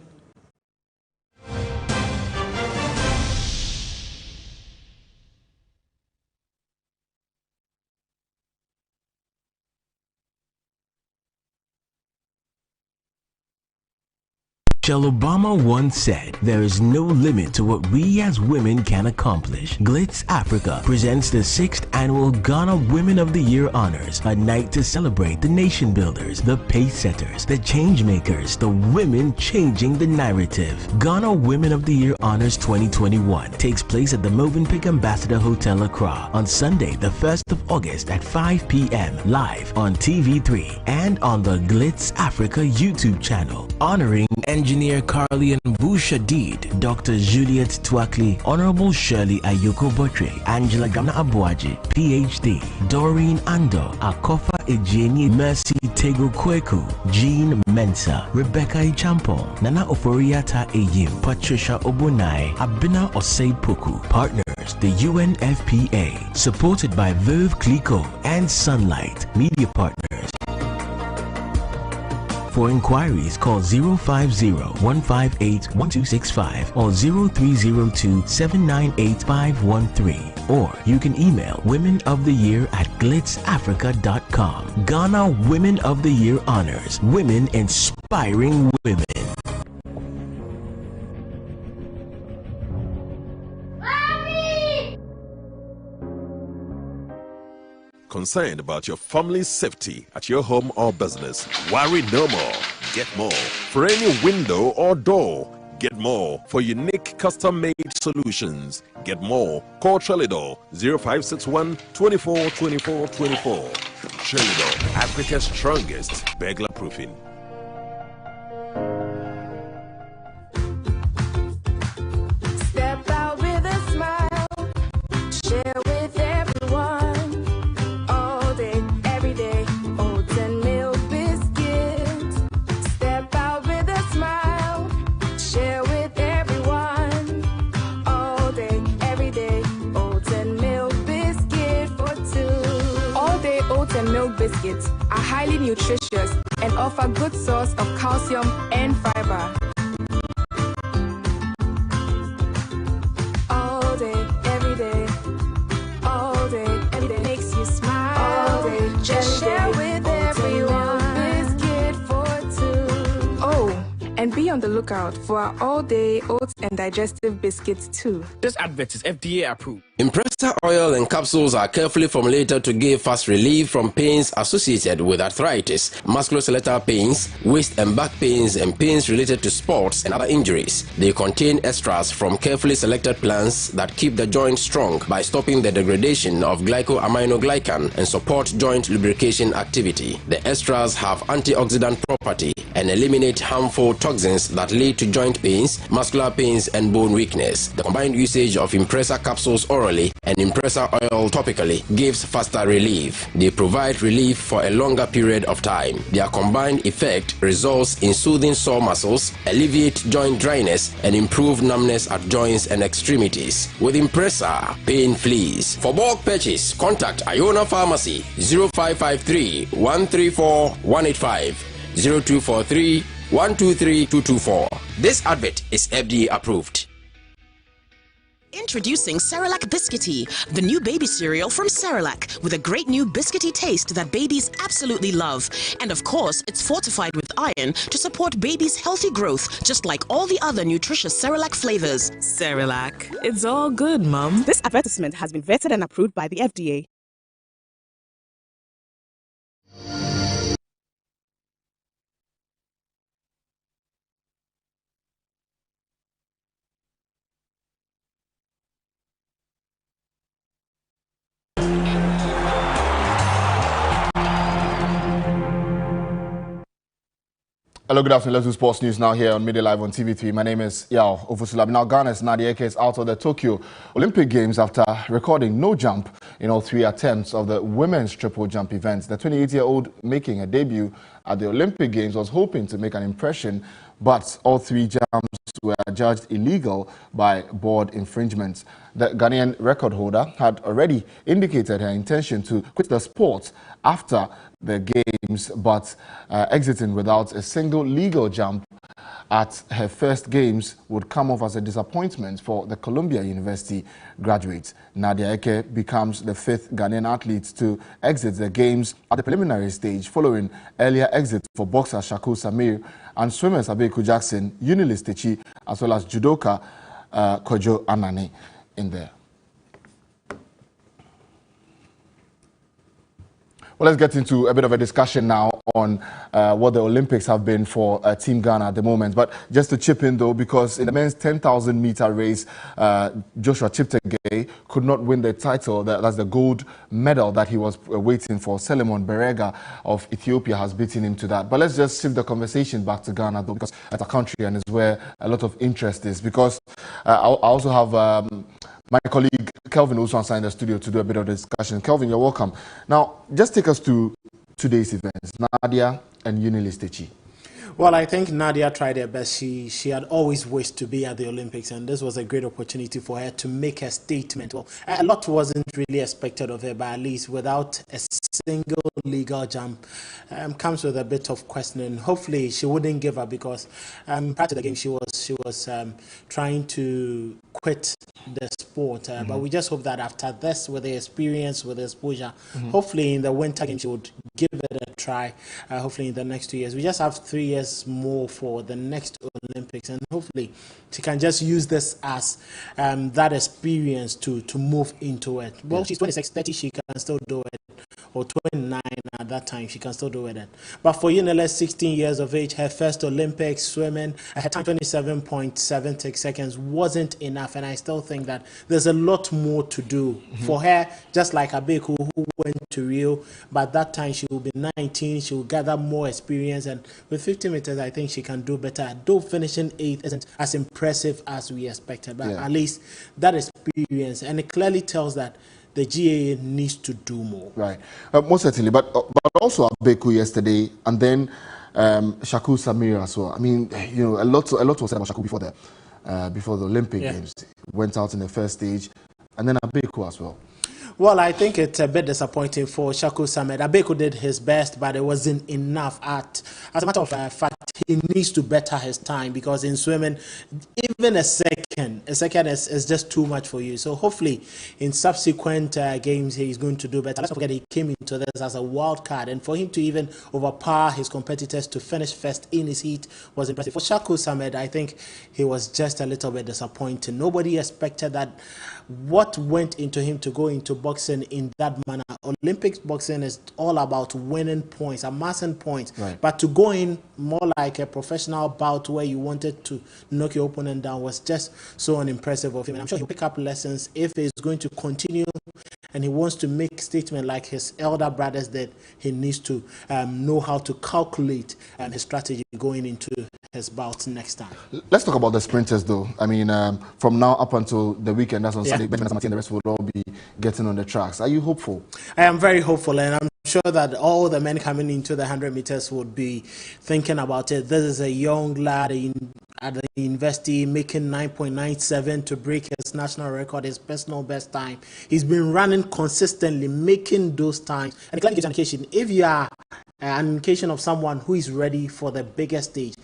[SPEAKER 9] Michelle Obama once said, "There is no limit to what we as women can accomplish." Glitz Africa presents the 6th annual Ghana Women of the Year Honors, a night to celebrate the nation builders, the pace setters, the change makers, the women changing the narrative. Ghana Women of the Year Honors 2021 takes place at the Movenpick Ambassador Hotel Accra on Sunday, the 1st of August at 5 p.m. live on TV3 and on the Glitz Africa YouTube channel, honoring engineer Carly Shadid, Dr. Juliet Twakli, Honorable Shirley Ayoko Botre, Angela Gamna Abuaji, PhD, Doreen Ando, Akofa Ejeni, Mercy Tego Kweku, Jean Mensa, Rebecca Ichampong, Nana Oforiata Eyim, Patricia Obunai, Abina Osei Poku. Partners, the UNFPA, supported by Verve Clico and Sunlight. Media partners. For inquiries, call 050-158-1265 or 0302-798-513. Or you can email womenoftheyear@glitzafrica.com. Ghana Women of the Year Honors. Women inspiring women.
[SPEAKER 10] Concerned about your family's safety at your home or business? Worry no more. Get more. For any window or door, get more. For unique custom-made solutions, get more. Call Trelidor 0561 24 24 24. Trelidor, Africa's strongest burglar proofing.
[SPEAKER 11] Step out with a smile, share with everyone. All day, every day, oats and milk biscuits. Step out with a smile, share with everyone. All day, every day, oats and milk biscuit for two. All day oats and milk biscuits are highly nutritious and offer good source of calcium and fiber. All day, every day, all day, every day makes you smile. All day, just share with everyone. Biscuit for two. Oh, and be on the lookout for our all-day oats and digestive biscuits too.
[SPEAKER 12] This advert is FDA approved.
[SPEAKER 13] Impressor oil and capsules are carefully formulated to give fast relief from pains associated with arthritis, musculoskeletal pains, waist and back pains, and pains related to sports and other injuries. They contain extras from carefully selected plants that keep the joint strong by stopping the degradation of glycosaminoglycan and support joint lubrication activity. The extras have antioxidant property and eliminate harmful toxins that lead to joint pains, muscular pains, and bone weakness. The combined usage of Impressor capsules orally and Impressor oil topically gives faster relief. They provide relief for a longer period of time. Their combined effect results in soothing sore muscles, alleviate joint dryness, and improve numbness at joints and extremities. With Impressor, pain flees. For bulk purchase, contact Iona Pharmacy 0553 134 185 0243 123 224. This advert is FDA approved.
[SPEAKER 14] Introducing Cerelac Biscuity, the new baby cereal from Cerelac, with a great new biscuity taste that babies absolutely love. And of course, it's fortified with iron to support babies' healthy growth, just like all the other nutritious Cerelac flavors.
[SPEAKER 26] Cerelac, it's all good, Mom. This advertisement has been vetted and approved by the FDA. Hello, good afternoon. Let's do sports news now here on Midday Live on TV3. My name is Yao Ofusulab. Now, Ghana's Nadia Eke is out of the Tokyo Olympic Games after recording no jump in all 3 attempts of the women's triple jump events. The 28-year-old making a debut at the Olympic Games was hoping to make an impression, but all 3 jumps were judged illegal by board infringements. The Ghanaian record holder had already indicated her intention to quit the sport after the games, but exiting without a single legal jump at her first games would come off as a disappointment for the Columbia University graduate. Nadia Eke becomes the 5th Ghanaian athlete to exit the games at the preliminary stage, following earlier exits for boxer Shakur Samir and swimmers Abeku Jackson, Unilis Techi, as well as judoka Kojo Anane in there. Well, let's get into a bit of a discussion now on what the Olympics have been for Team Ghana at the moment. But just to chip in, though, because in the men's 10,000 meter race, Joshua Cheptegei could not win the title. That's the gold medal that he was waiting for. Solomon Berega of Ethiopia has beaten him to that. But let's just shift the conversation back to Ghana, though, because it's a country and is where a lot of interest is. Because I also have my colleague Kelvin also inside the studio to do a bit of discussion. Kelvin, you're welcome. Now, just take us to today's events, Nadia and Unilistechi?
[SPEAKER 15] Well, I think Nadia tried her best. She had always wished to be at the Olympics, and this was a great opportunity for her to make a statement. Well, a lot wasn't really expected of her, but at least without a single legal jump, comes with a bit of questioning. Hopefully, she wouldn't give up because prior to the game, she was trying to quit the sport. But we just hope that after this, with the experience, with the exposure, hopefully in the winter game, she would give it a try. Hopefully in the next 2 years. We just have 3 years more for the next Olympics, and hopefully she can just use this as that experience to move into it. Well, she's 26, 30, she can still do it, or 29 at that time, she can still do it. But for Unile, 16 years of age, her first Olympics swimming, her time 27.76 seconds wasn't enough, and I still think that there's a lot more to do for her, just like Abeku, who went to Rio, but that time she will be 19, she will gather more experience, and with 50 meters, I think she can do better. Though finishing 8th isn't as impressive as we expected, but at least that experience, and it clearly tells that the GAA needs to do more.
[SPEAKER 26] Right, most certainly, but also Abeku yesterday, and then Shaku Samir as well. I mean, you know, a lot was said about Shaku before the Olympic Games. Went out in the first stage, and then Abeku as well.
[SPEAKER 15] Well, I think it's a bit disappointing for Shaku Samed. Abeku did his best, but it wasn't enough. As a matter of fact, he needs to better his time, because in swimming, even a second is just too much for you. So hopefully, in subsequent games, he's going to do better. Let's not forget he came into this as a wild card, and for him to even overpower his competitors to finish first in his heat was impressive. For Shaku Samed, I think he was just a little bit disappointing. Nobody expected that. What went into him to go into boxing in that manner? Olympics boxing is all about winning points, amassing points. Right. But to go in more like a professional bout where you wanted to knock your opponent down was just so unimpressive of him. And I'm sure he'll pick up lessons if he's going to continue and he wants to make statement like his elder brothers did. He needs to know how to calculate his strategy going into his bouts next time.
[SPEAKER 26] Let's talk about the sprinters, though. I mean, from now up until the weekend, that's on Sunday, Benjamin and the rest will all be getting on the tracks. Are you hopeful?
[SPEAKER 15] I am very hopeful, and I'm sure that all the men coming into the 100 meters would be thinking about it. This is a young lad at the university making 9.97 to break his national record, his personal best time. He's been running consistently, making those times. And it gives an indication, if you are an indication of someone who is ready for the biggest stage,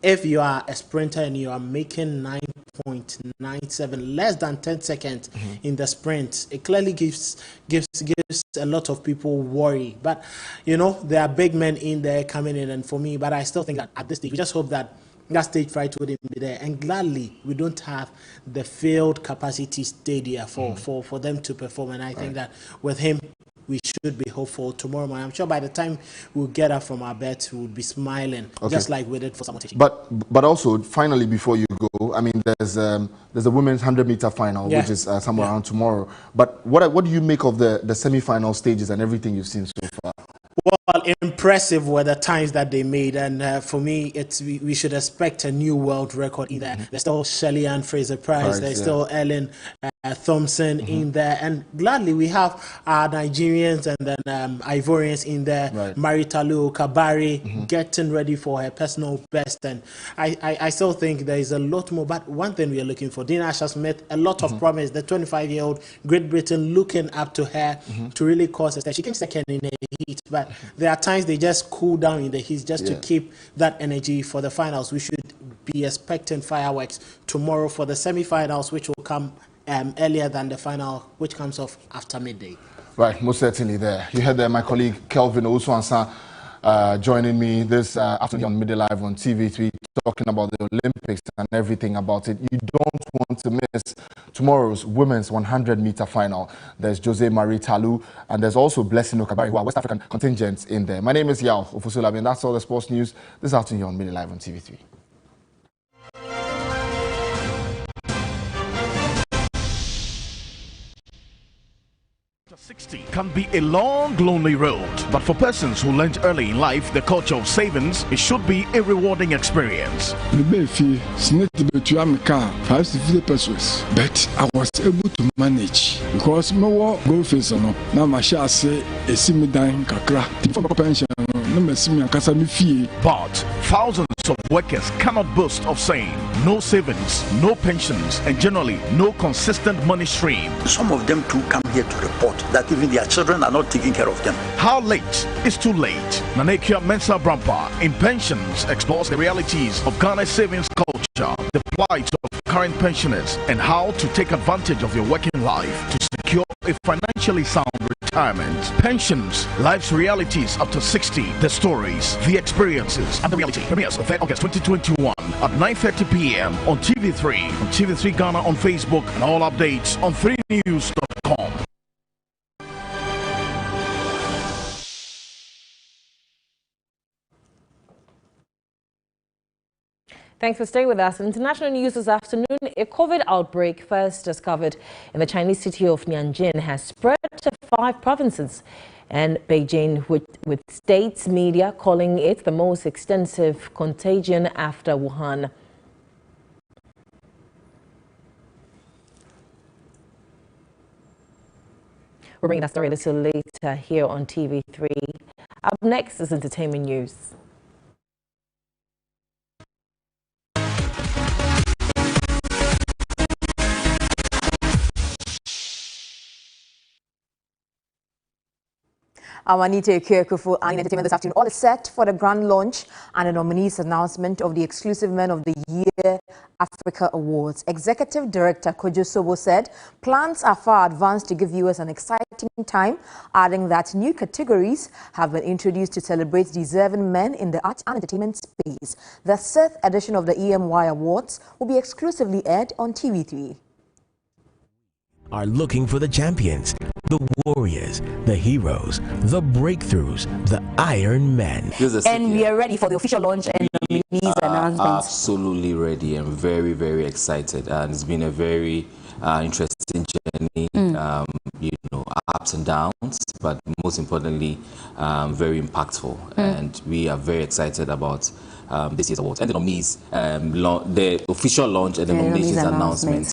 [SPEAKER 15] if you are a sprinter and you are making 9.97, less than 10 seconds in the sprint, it clearly gives a lot of people worry. But, you know, there are big men in there coming in, and for me, but I still think that at this stage, we just hope that stage fright wouldn't be there. And gladly, we don't have the field capacity stadia for them to perform. And I think that with him, we should be hopeful tomorrow morning. I'm sure by the time we'll get up from our beds, we'll be smiling, just like we did for someone.
[SPEAKER 26] But also, finally, before you go, I mean, there's a women's 100-meter final, which is somewhere around tomorrow. But what do you make of the semi-final stages and everything you've seen so far?
[SPEAKER 15] Well, impressive were the times that they made, and for me, we should expect a new world record in there. There's still Shelley Ann Fraser-Price, there's still Ellen Thompson in there, and gladly we have our Nigerians and then Ivorians in there, Maritalu Kabari getting ready for her personal best, and I still think there is a lot more. But one thing we are looking for, Dina Asha-Smith, a lot of promise. The 25-year-old Great Britain looking up to her to really cause a step. She came second in the heat, but there are times they just cool down in the heat just to keep that energy for the finals. We should be expecting fireworks tomorrow for the semi-finals, which will come earlier than the final, which comes off after midday.
[SPEAKER 26] Right, most certainly there. You heard there my colleague Kelvin Osuansa joining me this afternoon on Midday Live on TV3, talking about the Olympics and everything about it. You don't want to miss tomorrow's women's 100-meter final. There's Jose Marie Talu, and there's also Blessing Okabari, who are West African contingents in there. My name is Yao Ofusulabi, and that's all the sports news this afternoon on Midday Live on TV3.
[SPEAKER 3] 60 can be a long, lonely road, but for persons who learned early in life the culture of savings, it should be a rewarding experience.
[SPEAKER 23] But I was able to manage because my goal face now my share say a Midday kakra. Pension no me simi akasa me fie.
[SPEAKER 3] But thousands of workers cannot boast of saying no savings, no pensions, and generally no consistent money stream.
[SPEAKER 16] Some of them too come here to report that even their children are not taking care of them.
[SPEAKER 3] How late is too late? Nanekia Mensa Brampa in Pensions explores the realities of Ghana's savings culture, the plight of current pensioners, and how to take advantage of your working life to secure a financially sound retirement. Pensions, life's realities up to 60, the stories, the experiences, and the reality. Premieres on 3rd August 2021 at 9:30 p.m. on TV3, on TV3 Ghana on Facebook, and all updates on 3news.com.
[SPEAKER 1] Thanks for staying with us. In international news this afternoon, a COVID outbreak first discovered in the Chinese city of Nanjing has spread to 5 provinces. And Beijing, with states media calling it the most extensive contagion after Wuhan. We'll bring that story a little later here on TV3. Up next is entertainment news.
[SPEAKER 17] Awanite Kyokufu and Entertainment this afternoon. All is set for the grand launch and the nominees announcement of the Exclusive Men of the Year Africa Awards. Executive Director Kojo Sobo said plans are far advanced to give viewers an exciting time, adding that new categories have been introduced to celebrate deserving men in the art and entertainment space. The 6th edition of the EMY Awards will be exclusively aired on TV3.
[SPEAKER 9] Are looking for the champions, the warriors, the heroes, the breakthroughs, the Iron Men.
[SPEAKER 17] And we are ready for the official launch and nominees announcements.
[SPEAKER 18] Absolutely ready and very, very excited. And it's been a very interesting journey, you know, ups and downs, but most importantly, very impactful. And we are very excited about this year's awards. And the nominees, the official launch and the nominations announcement.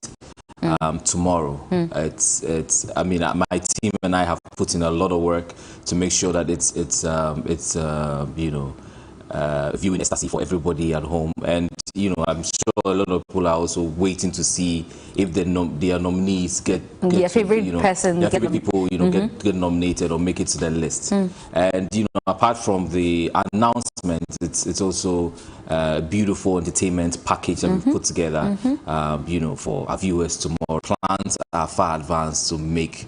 [SPEAKER 18] Tomorrow. I mean, my team and I have put in a lot of work to make sure that it's you know, viewing ecstasy for everybody at home. And you know, I'm sure a lot of people are also waiting to see if their nominees get
[SPEAKER 17] their favorite
[SPEAKER 18] you know,
[SPEAKER 17] person,
[SPEAKER 18] their favorite people, you know, get nominated or make it to the list. And you know, apart from the announcement, it's also a beautiful entertainment package that we've put together, you know, for our viewers tomorrow. Plans are far advanced to make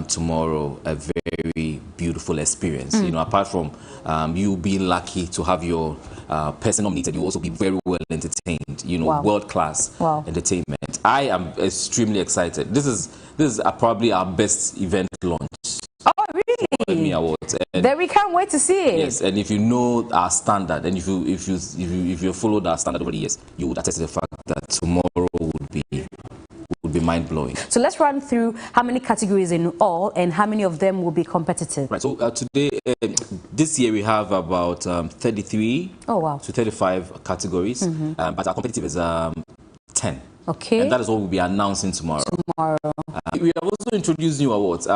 [SPEAKER 18] tomorrow a very beautiful experience. You know, apart from you being lucky to have your person nominated, you also be very well entertained. You know, world-class entertainment. I am extremely excited. This is probably our best event launch.
[SPEAKER 17] Oh, really?
[SPEAKER 18] Emmy Awards. And
[SPEAKER 17] then we can't wait to see it.
[SPEAKER 18] Yes, and if you know our standard, and if you followed our standard over the years, you would attest to the fact that tomorrow would be mind-blowing.
[SPEAKER 17] So let's run through how many categories in all and how many of them will be competitive.
[SPEAKER 18] Right, so today, this year we have about 33 to 35 categories, but our competitive is 10.
[SPEAKER 17] Okay.
[SPEAKER 18] And that is what we'll be announcing tomorrow. We have also introduced new awards.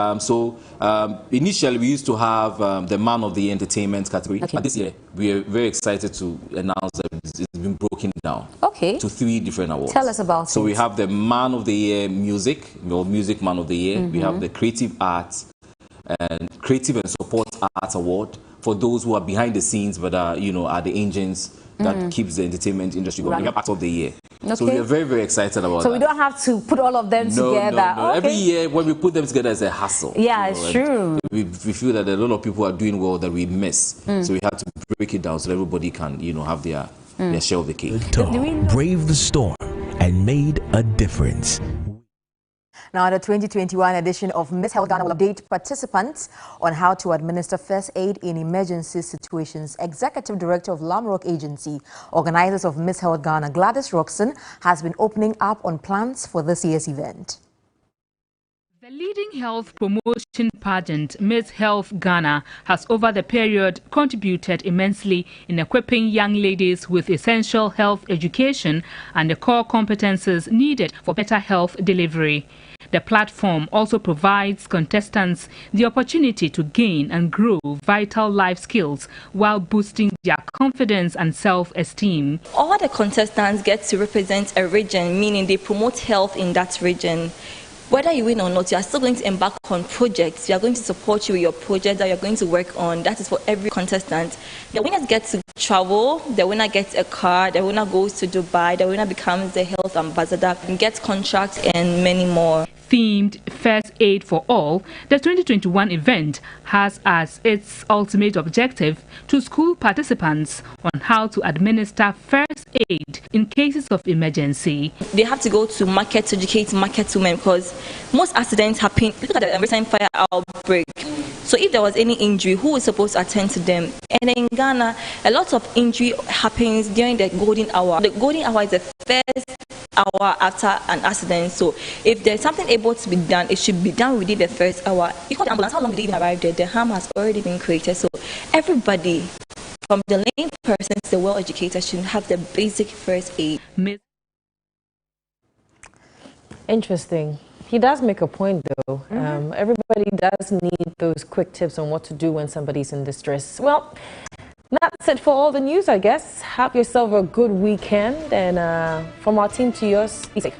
[SPEAKER 18] Initially, we used to have the Man of the Year Entertainment category. But this year, we are very excited to announce that it's been broken down to 3 different awards.
[SPEAKER 17] Tell us about it.
[SPEAKER 18] So we have the Man of the Year Music, or Music Man of the Year. We have the Creative Arts and Creative and Support Arts Award for those who are behind the scenes but are, you know, are the engines that keeps the entertainment industry going. We have Art of the Year. So we are very, very excited about that.
[SPEAKER 17] So we don't have to put all of them together.
[SPEAKER 18] No. Every year when we put them together, it's a hassle.
[SPEAKER 17] Yeah, it's true.
[SPEAKER 18] We feel that a lot of people are doing well that we miss. So we have to break it down so everybody can, you know, have their share of the cake.
[SPEAKER 9] Braved the storm and made a difference.
[SPEAKER 17] Now, the 2021 edition of Miss Health Ghana will update participants on how to administer first aid in emergency situations. Executive Director of Lamrock Agency, organizers of Miss Health Ghana, Gladys Roxon, has been opening up on plans for this year's event.
[SPEAKER 19] The leading health promotion pageant, Miss Health Ghana, has over the period contributed immensely in equipping young ladies with essential health education and the core competences needed for better health delivery. The platform also provides contestants the opportunity to gain and grow vital life skills while boosting their confidence and self-esteem.
[SPEAKER 2] All the contestants get to represent a region, meaning they promote health in that region. Whether you win or not, you are still going to embark on projects. We are going to support you with your project that you're going to work on. That is for every contestant. The winners get to travel, the winner gets a car, the winner goes to Dubai, the winner becomes the health ambassador, gets contracts and many more.
[SPEAKER 19] Themed First Aid for All, the 2021 event has as its ultimate objective to school participants on how to administer first aid in cases of emergency.
[SPEAKER 2] They have to go to market to educate market women because most accidents happen. Look at the recent fire outbreak. So if there was any injury, who is supposed to attend to them? And in Ghana, a lot of injury happens during the golden hour. The golden hour is the first hour after an accident. So if there's something able to be done, it should be done within the first hour. You call the ambulance, how long did they even arrive there? The harm has already been created. So everybody, from the lame person to the well-educated, should have the basic first aid.
[SPEAKER 1] Interesting. He does make a point, though. Everybody does need those quick tips on what to do when somebody's in distress. Well, that's it for all the news, I guess. Have yourself a good weekend. And from our team to yours, be safe.